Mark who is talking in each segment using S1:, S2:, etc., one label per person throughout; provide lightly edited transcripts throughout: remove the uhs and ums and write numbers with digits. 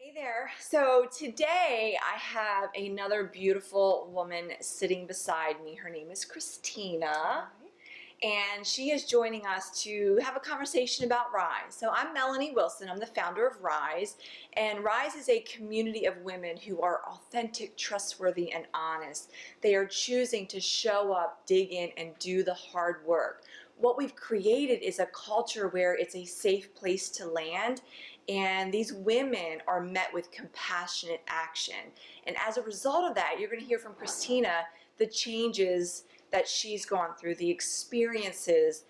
S1: Hey there. So today I have another beautiful woman sitting beside me. Her name is Christina, and she is joining us to have a conversation about Rise. So I'm Melanie Wilson. I'm the founder of Rise, and Rise is a community of women who are authentic, trustworthy, and honest. They are choosing to show up, dig in, and do the hard work. What we've created is a culture where it's a safe place to land, and these women are met with compassionate action. And as a result of that, you're going to hear from Christina the changes that she's gone through, the experiences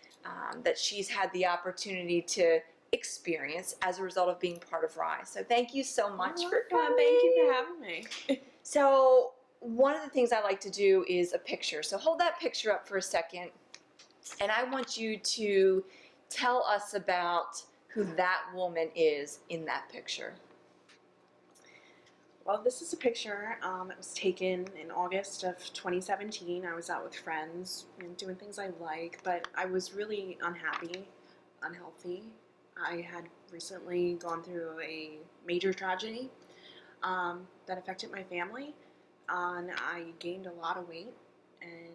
S1: that she's had the opportunity to experience as a result of being part of Rise. So thank you so much for coming.
S2: Thank you for having me.
S1: So one of the things I like to do is a picture. So hold that picture up for a second, and I want you to tell us about who that woman is in that picture.
S2: Well, this is a picture that was taken in August of 2017. I was out with friends and doing things I like, but I was really unhappy, unhealthy. I had recently gone through a major tragedy that affected my family, and I gained a lot of weight, and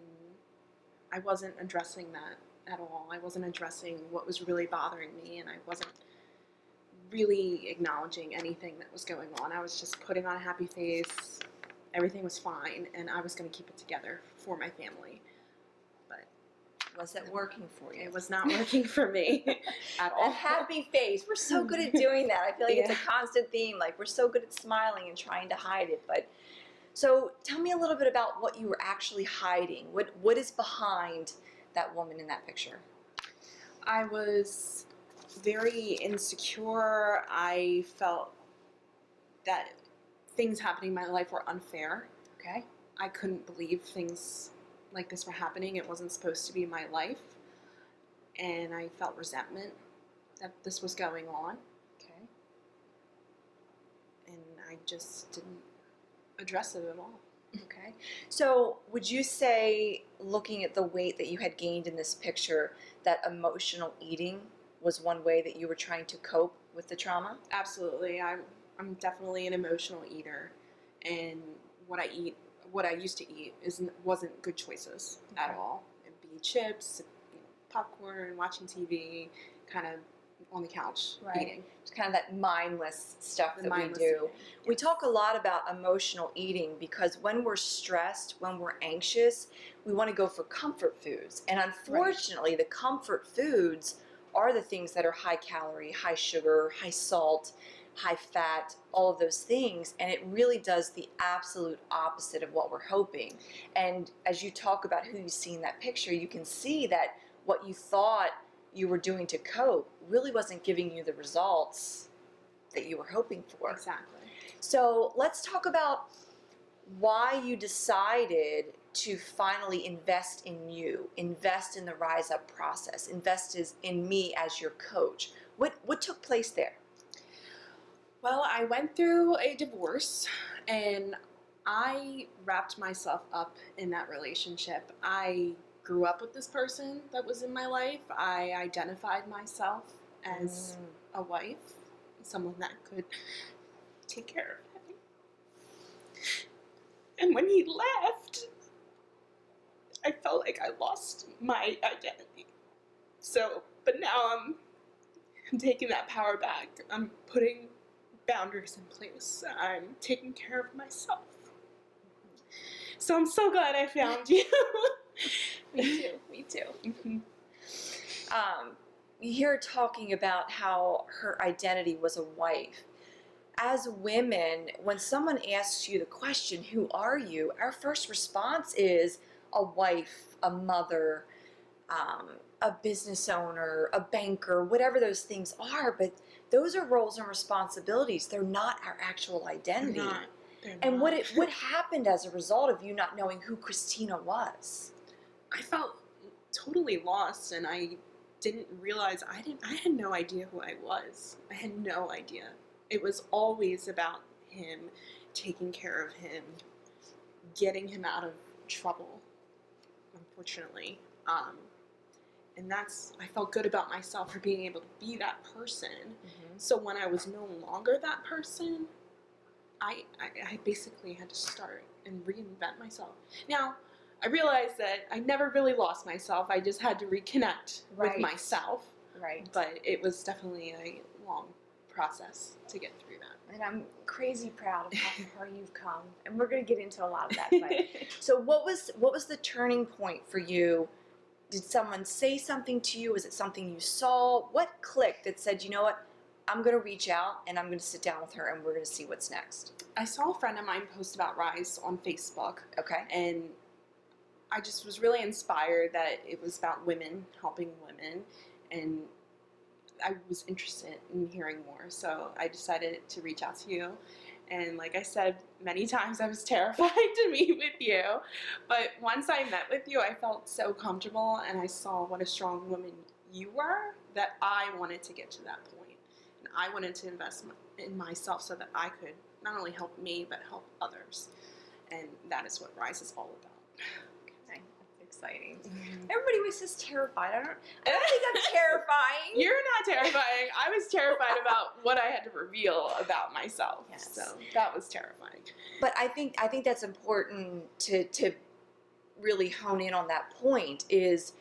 S2: I wasn't addressing that at all. I wasn't addressing what was really bothering me, and I wasn't really acknowledging anything that was going on. I was just putting on a happy face. Everything was fine, and I was going to keep it together for my family. But
S1: Was it working for you?
S2: it was not working for me at all.
S1: A happy face. We're so good at doing that. I feel like it's a constant theme. Like, we're so good at smiling and trying to hide it. But so tell me a little bit about what you were actually hiding. What is behind that woman in that picture?
S2: I was very insecure. I felt that things happening in my life were unfair.
S1: Okay.
S2: I couldn't believe things like this were happening. It wasn't supposed to be my life. And I felt resentment that this was going on.
S1: Okay.
S2: And I just didn't address it at all.
S1: Okay. So would you say, looking at the weight that you had gained in this picture, that emotional eating was one way that you were trying to cope with the trauma?
S2: Absolutely. I'm definitely an emotional eater. And what I used to eat wasn't good choices at all. It'd be chips, popcorn, watching TV, kind of on the couch eating.
S1: It's kind of that mindless stuff that we do.
S2: Eating.
S1: We talk a lot about emotional eating because when we're stressed, when we're anxious, we want to go for comfort foods. And unfortunately, the comfort foods are the things that are high calorie, high sugar, high salt, high fat, all of those things, and it really does the absolute opposite of what we're hoping. And as you talk about who you see in that picture, you can see that what you thought you were doing to cope really wasn't giving you the results that you were hoping for.
S2: Exactly.
S1: So let's talk about why you decided to finally invest in you, invest in the Rise Up process, invest in me as your coach. What took place there?
S2: Well, I went through a divorce, and I wrapped myself up in that relationship. I grew up with this person that was in my life. I identified myself as a wife, someone that could take care of him. And when he left, I felt like I lost my identity. But now I'm taking that power back. I'm putting boundaries in place. I'm taking care of myself. So I'm so glad I found you.
S1: Me too. You hear her talking about how her identity was a wife. As women, when someone asks you the question, who are you? Our first response is a wife, a mother, a business owner, a banker, whatever those things are, but those are roles and responsibilities. They're not our actual identity.
S2: They're
S1: and
S2: not.
S1: what happened as a result of you not knowing who Christina was?
S2: I felt totally lost, and I didn't realize I had no idea who I was. I had no idea. It was always about him, taking care of him, getting him out of trouble, unfortunately. And I felt good about myself for being able to be that person.
S1: Mm-hmm.
S2: So when I was no longer that person, I basically had to start and reinvent myself. Now, I realized that I never really lost myself. I just had to reconnect with
S1: Right.
S2: myself.
S1: Right.
S2: But it was definitely a long process to get through that.
S1: And I'm crazy proud of how far you've come. And we're going to get into a lot of that. But so what was the turning point for you? Did someone say something to you? Was it something you saw? What clicked that said, you know what, I'm going to reach out and I'm going to sit down with her and we're going to see what's next?
S2: I saw a friend of mine post about Rise on Facebook.
S1: Okay.
S2: And I just was really inspired that it was about women, helping women. And I was interested in hearing more. So I decided to reach out to you. And like I said many times, I was terrified to meet with you. But once I met with you, I felt so comfortable and I saw what a strong woman you were that I wanted to get to that point. And I wanted to invest in myself so that I could not only help me, but help others. And that is what Rise is all about.
S1: Okay. That's exciting. Everybody was just terrified. I don't think I'm terrifying.
S2: You're not terrifying. I was terrified about what I had to reveal about myself.
S1: Yes.
S2: So that was terrifying.
S1: But I think that's important to really hone in on that point is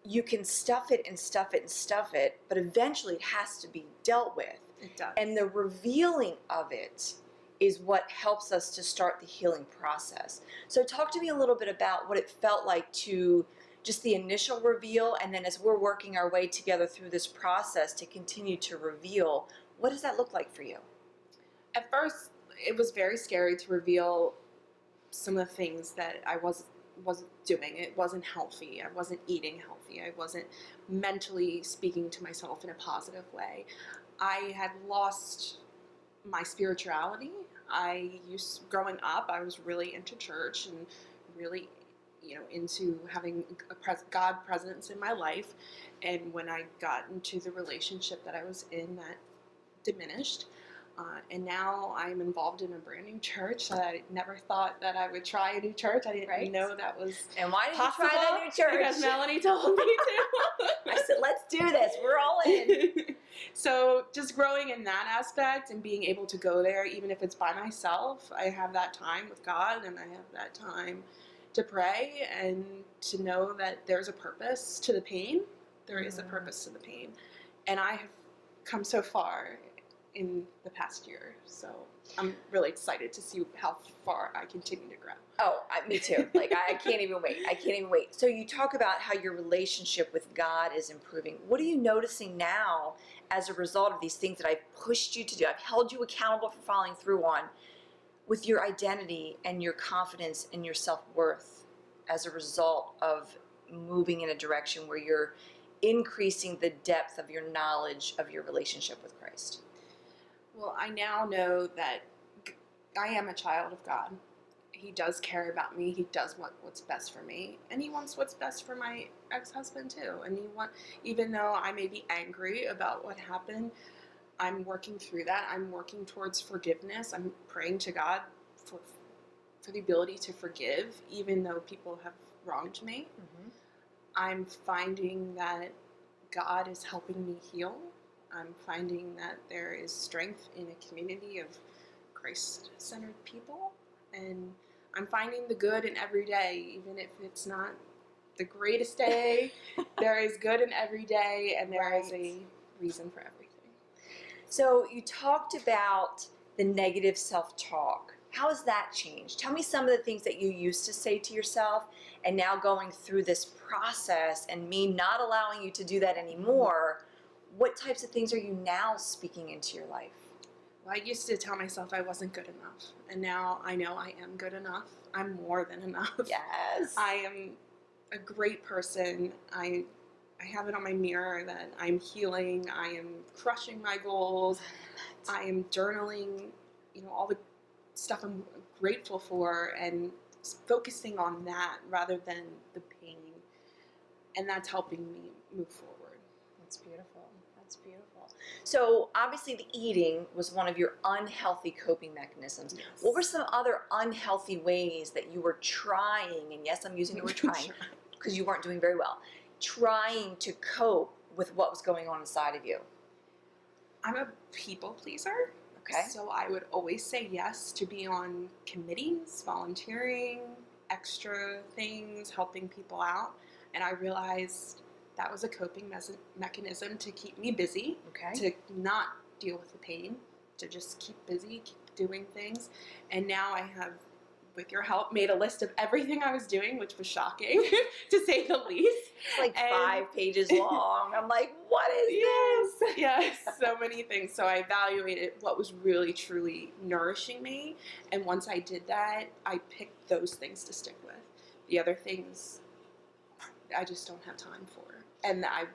S1: you can stuff it and stuff it and stuff it, but eventually it has to be dealt with.
S2: It does.
S1: And the revealing of it is what helps us to start the healing process. So talk to me a little bit about what it felt like to just the initial reveal, and then as we're working our way together through this process to continue to reveal, what does that look like for you?
S2: At first, it was very scary to reveal some of the things that I wasn't doing. It wasn't healthy. I wasn't eating healthy. I wasn't mentally speaking to myself in a positive way. I had lost my spirituality. Growing up, I was really into church and really, into having a God presence in my life. And when I got into the relationship that I was in, that diminished. And now I'm involved in a brand new church. I never thought that I would try a new church. I didn't know that was
S1: And why did you
S2: possible.
S1: try that new church?
S2: Because Melanie told me to.
S1: I said, let's do this. We're all in.
S2: So just growing in that aspect and being able to go there, even if it's by myself, I have that time with God and I have that time to pray and to know that there's a purpose to the pain. There is a purpose to the pain. And I have come so far in the past year. So I'm really excited to see how far I continue to grow.
S1: Oh, me too. Like, I can't even wait. I can't even wait. So you talk about how your relationship with God is improving. What are you noticing now as a result of these things that I've pushed you to do? I've held you accountable for following through on with your identity and your confidence and your self-worth as a result of moving in a direction where you're increasing the depth of your knowledge of your relationship with Christ?
S2: Well, I now know that I am a child of God. He does care about me. He does want what's best for me. And he wants what's best for my ex-husband too. And even though I may be angry about what happened, I'm working through that. I'm working towards forgiveness. I'm praying to God for the ability to forgive, even though people have wronged me. Mm-hmm. I'm finding that God is helping me heal. I'm finding that there is strength in a community of Christ-centered people. And I'm finding the good in every day, even if it's not the greatest day. There is good in every day, and there is a reason for everything.
S1: So you talked about the negative self-talk. How has that changed? Tell me some of the things that you used to say to yourself, and now going through this process and me not allowing you to do that anymore, what types of things are you now speaking into your life?
S2: Well, I used to tell myself I wasn't good enough, and now I know I am good enough. I'm more than enough.
S1: Yes.
S2: I am a great person. I have it on my mirror that I'm healing. I am crushing my goals. I am journaling, all the stuff I'm grateful for and focusing on that rather than the pain. And that's helping me move forward.
S1: That's beautiful. That's beautiful. So obviously the eating was one of your unhealthy coping mechanisms.
S2: Yes.
S1: What were some other unhealthy ways that you were trying, and yes, I'm using the word trying because you weren't doing very well, trying to cope with what was going on inside of you?
S2: I'm a people pleaser.
S1: Okay.
S2: So I would always say yes to be on committees, volunteering, extra things, helping people out. And I realized that was a coping mechanism to keep me busy,
S1: Okay.
S2: to not deal with the pain, to just keep busy, keep doing things. And now I have, with your help, made a list of everything I was doing, which was shocking, to say the least.
S1: It's like 5 pages long. I'm like, what is this?
S2: Yes, so many things. So I evaluated what was really, truly nourishing me. And once I did that, I picked those things to stick with. The other things, I just don't have time for. And I've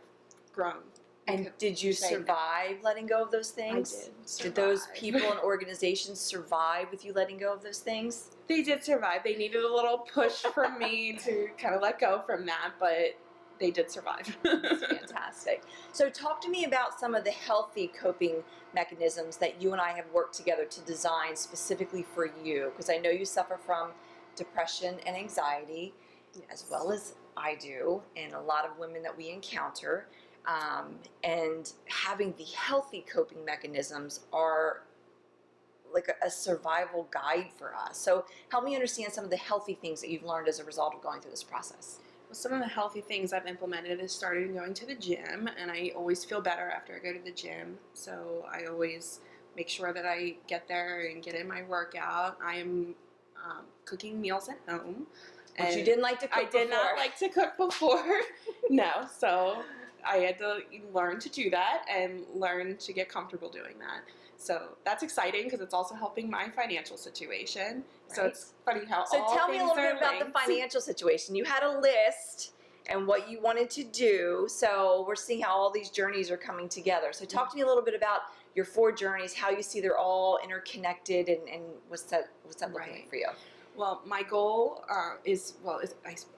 S2: grown.
S1: And did you survive letting go of those things?
S2: I did survive.
S1: Did those people and organizations survive with you letting go of those things?
S2: They did survive. They needed a little push from me to kind of let go from that, but they did survive.
S1: That's fantastic. So talk to me about some of the healthy coping mechanisms that you and I have worked together to design specifically for you, because I know you suffer from depression and anxiety, as well as I do, and a lot of women that we encounter. And having the healthy coping mechanisms are like a survival guide for us. So help me understand some of the healthy things that you've learned as a result of going through this process.
S2: Well, some of the healthy things I've implemented is started going to the gym, and I always feel better after I go to the gym. So I always make sure that I get there and get in my workout. I am cooking meals at home.
S1: Which you didn't like to cook before.
S2: I did not like to cook before. No, so I had to learn to do that and learn to get comfortable doing that. So that's exciting because it's also helping my financial situation. Right. So it's funny how all things are linked. So tell me a little bit about
S1: the financial situation. You had a list and what you wanted to do. So we're seeing how all these journeys are coming together. So talk to me a little bit about your 4 journeys, how you see they're all interconnected, and what's that looking like for you?
S2: Well, my goal I'm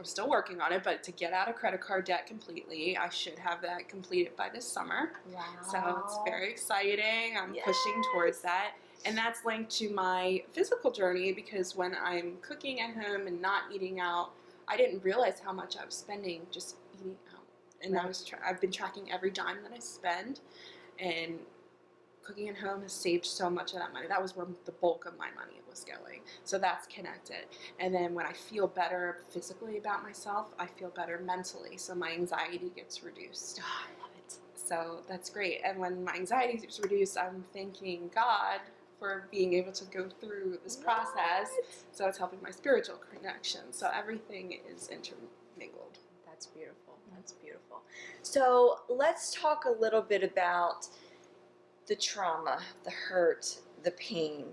S2: still working on it, but to get out of credit card debt completely. I should have that completed by this summer.
S1: Wow.
S2: So it's very exciting. I'm pushing towards that. And that's linked to my physical journey, because when I'm cooking at home and not eating out, I didn't realize how much I was spending just eating out. And I've been tracking every dime that I spend, and cooking at home has saved so much of that money. That was where the bulk of my money was going. So that's connected. And then when I feel better physically about myself, I feel better mentally. So my anxiety gets reduced.
S1: Oh, I love it.
S2: So that's great. And when my anxiety gets reduced, I'm thanking God for being able to go through this process. So it's helping my spiritual connection. So everything is intermingled.
S1: That's beautiful. That's beautiful. So let's talk a little bit about the trauma, the hurt, the pain.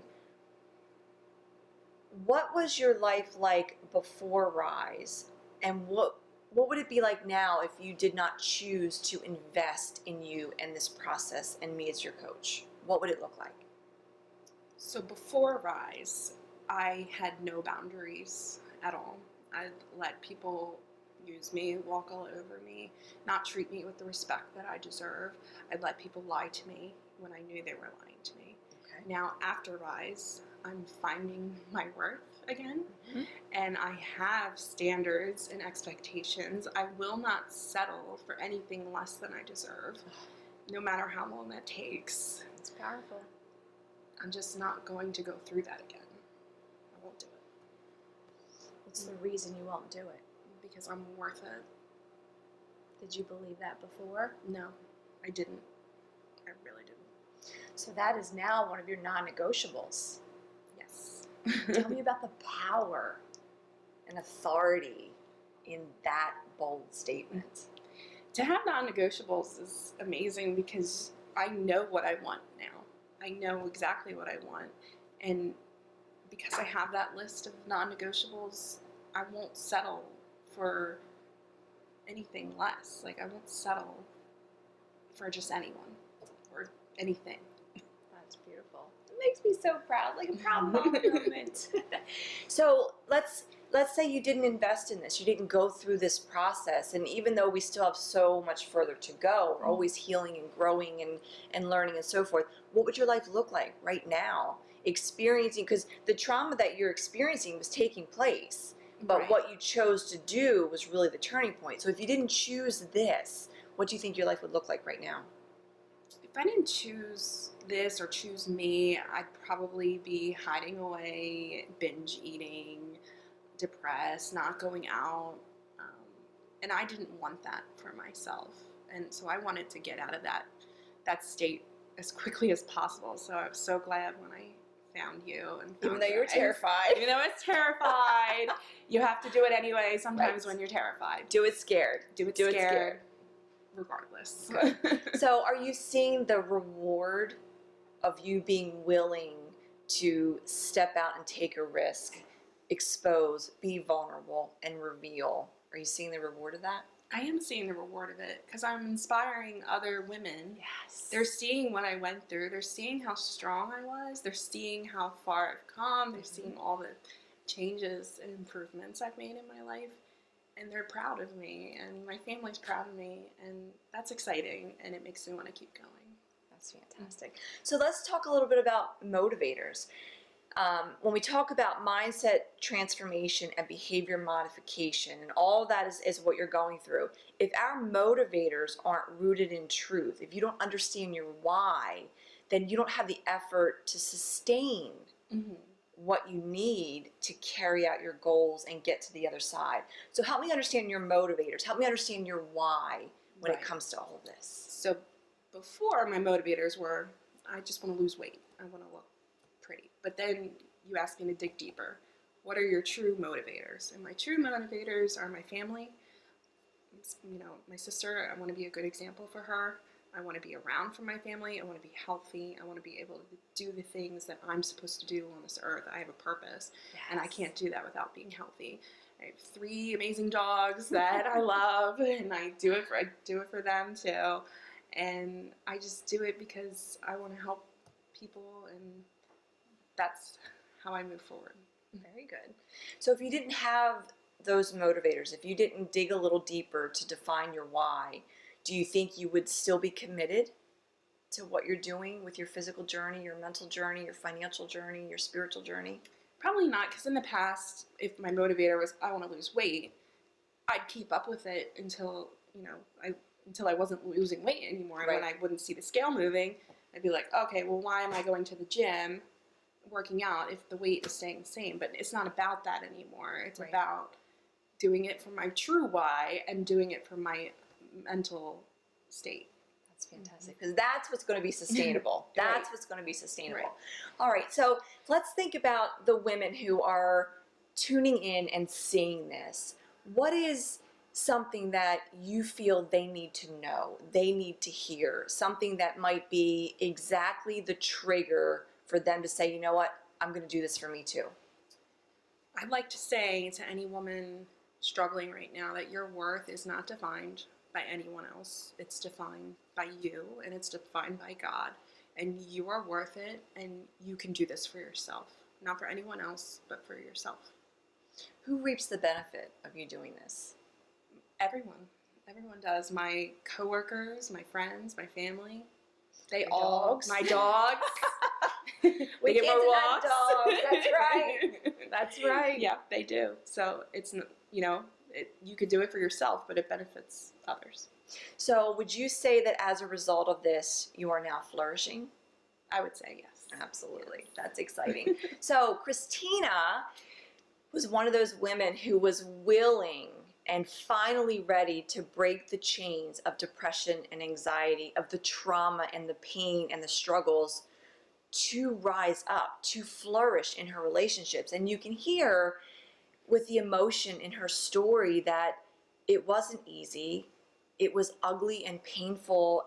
S1: What was your life like before Rise, and what would it be like now if you did not choose to invest in you and this process and me as your coach? What would it look like?
S2: So before Rise, I had no boundaries at all. I'd let people use me, walk all over me, not treat me with the respect that I deserve. I'd let people lie to me when I knew they were lying to me. Okay. Now, after Rise, I'm finding my worth again, and I have standards and expectations. I will not settle for anything less than I deserve, no matter how long that takes.
S1: It's powerful.
S2: I'm just not going to go through that again. I won't do it.
S1: What's the reason you won't do it?
S2: Because I'm worth it.
S1: Did you believe that before?
S2: No, I didn't. I really didn't.
S1: So that is now one of your non-negotiables.
S2: Yes.
S1: Tell me about the power and authority in that bold statement.
S2: To have non-negotiables is amazing because I know what I want now. I know exactly what I want. And because I have that list of non-negotiables, I won't settle for anything less. Like, I won't settle for just anyone or anything.
S1: That's beautiful. It makes me so proud, like a proud mom moment. So let's say you didn't invest in this, you didn't go through this process, and even though we still have so much further to go, we're always healing and growing and learning and so forth, what would your life look like right now? Experiencing, because the trauma that you're experiencing was taking place, but what you chose to do was really the turning point. So if you didn't choose this, what do you think your life would look like right now?
S2: If I didn't choose this or choose me, I'd probably be hiding away, binge eating, depressed, not going out. Um, and I didn't want that for myself. And so I wanted to get out of that state as quickly as possible. So I was so glad when I found you. And
S1: Even though you were terrified.
S2: Even though I was terrified, you have to do it anyway sometimes
S1: Right.
S2: when you're terrified.
S1: Do it scared.
S2: Do it
S1: Do it
S2: scared.
S1: scared.
S2: Regardless.
S1: So are you seeing the reward of you being willing to step out and take a risk, expose, be vulnerable, and reveal? Are you seeing the reward of that?
S2: I am seeing the reward of it because I'm inspiring other women.
S1: Yes.
S2: They're seeing what I went through. They're seeing how strong I was. They're seeing how far I've come. They're seeing all the changes and improvements I've made in my life. And they're proud of me, and my family's proud of me, and that's exciting, and it makes me want to keep going.
S1: That's fantastic. So let's talk a little bit about motivators. When we talk about mindset transformation and behavior modification, and all that is what you're going through, if our motivators aren't rooted in truth, if you don't understand your why, then you don't have the effort to sustain what you need to carry out your goals and get to the other side. So help me understand your motivators. Help me understand your why when it comes to all of this.
S2: So before, my motivators were, I just want to lose weight. I want to look pretty. But then you asked me to dig deeper. What are your true motivators? And my true motivators are my family. You know, my sister, I want to be a good example for her. I want to be around for my family. I want to be healthy. I want to be able to do the things that I'm supposed to do on this earth. I have a purpose, and I can't do that without being healthy. I have 3 amazing dogs that I love, and I do it for them too. And I just do it because I want to help people, and that's how I move forward.
S1: Very good. So if you didn't have those motivators, if you didn't dig a little deeper to define your why, do you think you would still be committed to what you're doing with your physical journey, your mental journey, your financial journey, your spiritual journey?
S2: Probably not, because in the past, if my motivator was I want to lose weight, I'd keep up with it until I wasn't losing weight anymore. And
S1: Right.
S2: when I wouldn't see the scale moving, I'd be like, okay, well, why am I going to the gym, working out if the weight is staying the same? But it's not about that anymore. It's
S1: Right.
S2: about doing it for my true why and doing it for my mental state.
S1: That's fantastic, because that's what's going to be sustainable. That's
S2: Right.
S1: what's going to be sustainable.
S2: Right.
S1: All right, so let's think about the women who are tuning in and seeing this. What is something that you feel they need to know, they need to hear, something that might be exactly the trigger for them to say, you know what, I'm going to do this for me too?
S2: I'd like to say to any woman struggling right now that your worth is not defined by anyone else. It's defined by you, and it's defined by God. And you are worth it, and you can do this for yourself. Not for anyone else, but for yourself.
S1: Who reaps the benefit of you doing this?
S2: Everyone. Everyone does. My coworkers, my friends, my family. They
S1: Your
S2: all.
S1: dogs.
S2: My dogs.
S1: We
S2: They
S1: can't
S2: give
S1: deny
S2: her walks.
S1: dogs. That's right. That's right.
S2: Yeah, they do. So it's, you could do it for yourself, but it benefits others.
S1: So would you say that as a result of this, you are now flourishing?
S2: I would say yes.
S1: Absolutely. That's exciting. So Christina was one of those women who was willing and finally ready to break the chains of depression and anxiety, of the trauma and the pain and the struggles, to rise up, to flourish in her relationships. And you can hear with the emotion in her story that it wasn't easy. It was ugly and painful,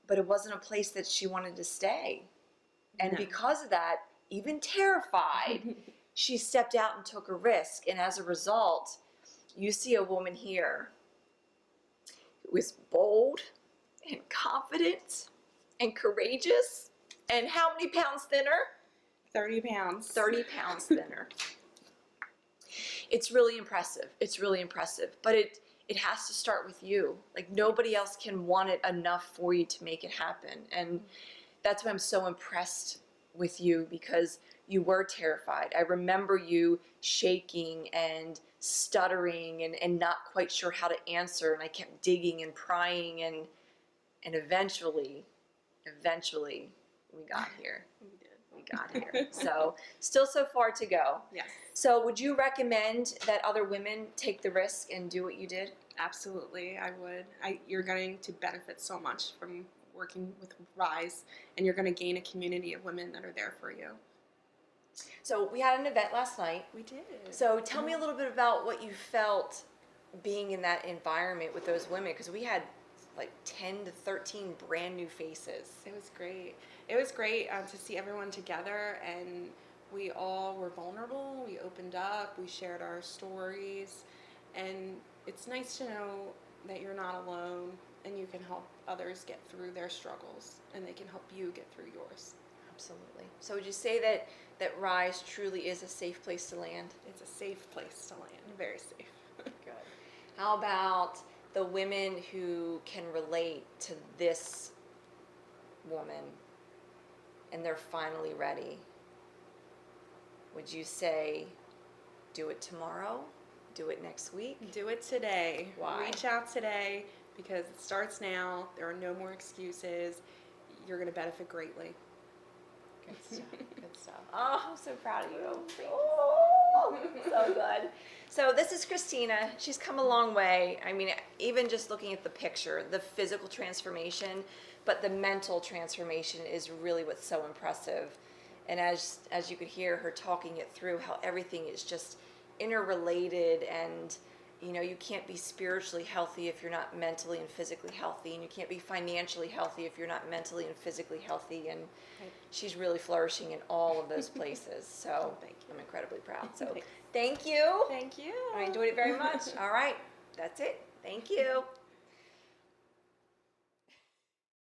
S1: but it wasn't a place that she wanted to stay. And
S2: No.
S1: because of that, even terrified, she stepped out and took a risk. And as a result, you see a woman here who is bold and confident and courageous. And how many pounds thinner?
S2: 30 pounds.
S1: 30 pounds thinner. It's really impressive. It's really impressive. But it has to start with you. Like, nobody else can want it enough for you to make it happen. And that's why I'm so impressed with you, because you were terrified. I remember you shaking and stuttering and not quite sure how to answer. And I kept digging and prying, and And eventually, we got here.
S2: We did.
S1: We got here. So still so far to go.
S2: Yes.
S1: So would you recommend that other women take the risk and do what you did?
S2: Absolutely, I would. You're going to benefit so much from working with Rise, and you're going to gain a community of women that are there for you.
S1: So we had an event last night.
S2: We did.
S1: So tell me a little bit about what you felt being in that environment with those women, because we had like 10 to 13 brand new faces.
S2: It was great. It was great to see everyone together, and we all were vulnerable. We opened up. We shared our stories, and it's nice to know that you're not alone, and you can help others get through their struggles, and they can help you get through yours.
S1: Absolutely. So would you say that Rise truly is a safe place to land?
S2: It's a safe place to land. Very safe.
S1: Good. How about the women who can relate to this woman and they're finally ready? Would you say do it tomorrow? Do it next week?
S2: Do it today.
S1: Why?
S2: Reach out today, because it starts now. There are no more excuses. You're going to benefit greatly.
S1: Good stuff. Good stuff. Oh, I'm so proud of you. Oh, so good. So this is Christina. She's come a long way. I mean, even just looking at the picture, the physical transformation, but the mental transformation is really what's so impressive. And as you could hear her talking it through, how everything is just interrelated, and you can't be spiritually healthy if you're not mentally and physically healthy, and you can't be financially healthy if you're not mentally and physically healthy, and she's really flourishing in all of those places. So
S2: Thank you.
S1: I'm incredibly proud. So thank you.
S2: Thank you.
S1: I enjoyed it very much. All right, that's it. Thank you.